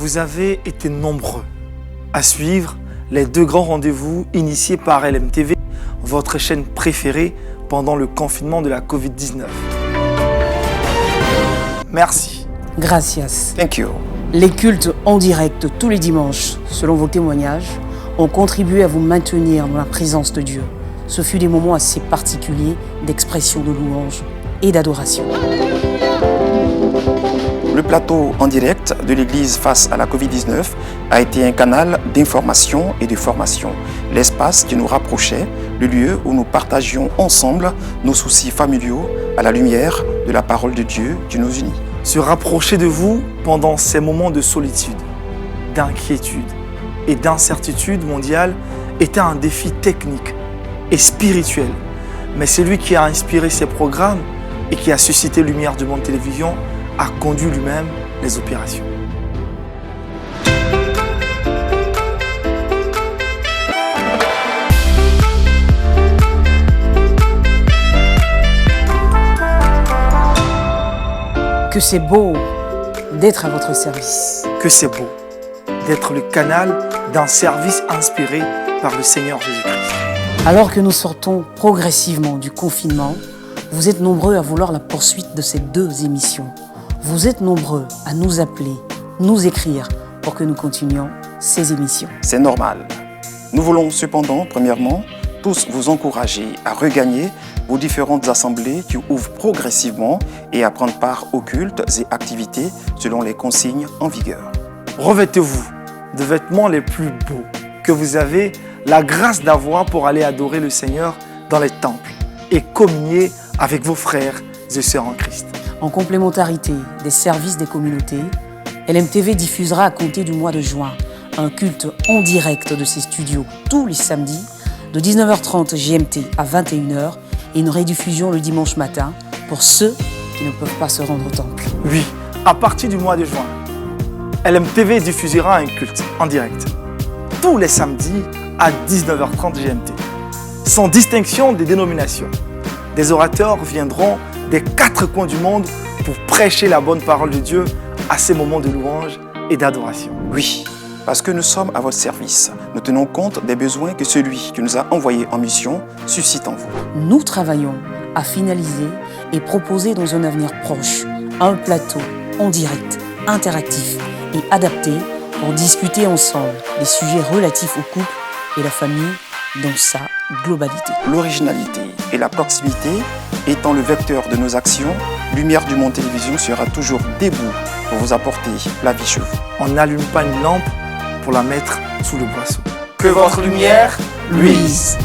Vous avez été nombreux à suivre les 2 grands rendez-vous initiés par LMTV, votre chaîne préférée pendant le confinement de la Covid-19. Merci. Gracias. Thank you. Les cultes en direct tous les dimanches, selon vos témoignages, ont contribué à vous maintenir dans la présence de Dieu. Ce fut des moments assez particuliers d'expression de louange et d'adoration. Le plateau en direct de l'Église face à la Covid-19 a été un canal d'information et de formation, l'espace qui nous rapprochait, le lieu où nous partagions ensemble nos soucis familiaux à la lumière de la parole de Dieu qui nous unit. Se rapprocher de vous pendant ces moments de solitude, d'inquiétude et d'incertitude mondiale était un défi technique et spirituel. Mais celui qui a inspiré ces programmes et qui a suscité Lumière du Monde Télévision a conduit lui-même les opérations. Que c'est beau d'être à votre service. Que c'est beau d'être le canal d'un service inspiré par le Seigneur Jésus-Christ. Alors que nous sortons progressivement du confinement, vous êtes nombreux à vouloir la poursuite de ces 2 émissions. Vous êtes nombreux à nous appeler, nous écrire pour que nous continuions ces émissions. C'est normal. Nous voulons cependant, premièrement, tous vous encourager à regagner vos différentes assemblées qui ouvrent progressivement et à prendre part aux cultes et activités selon les consignes en vigueur. Revêtez-vous de vêtements les plus beaux que vous avez la grâce d'avoir pour aller adorer le Seigneur dans les temples et communier avec vos frères et sœurs en Christ. En complémentarité des services des communautés, LMTV diffusera à compter du mois de juin un culte en direct de ses studios tous les samedis de 19h30 GMT à 21h et une rediffusion le dimanche matin pour ceux qui ne peuvent pas se rendre au temple. Oui, à partir du mois de juin, LMTV diffusera un culte en direct tous les samedis à 19h30 GMT, sans distinction des dénominations. Des orateurs viendront des 4 coins du monde pour prêcher la bonne parole de Dieu à ces moments de louange et d'adoration. Oui, parce que nous sommes à votre service. Nous tenons compte des besoins que celui qui nous a envoyés en mission suscite en vous. Nous travaillons à finaliser et proposer dans un avenir proche un plateau en direct, interactif et adapté pour discuter ensemble des sujets relatifs au couple et la famille dans sa globalité. L'originalité et la proximité étant le vecteur de nos actions, Lumière du Monde Télévision sera toujours debout pour vous apporter la vie chez vous. On n'allume pas une lampe pour la mettre sous le boisseau. Que votre lumière luise.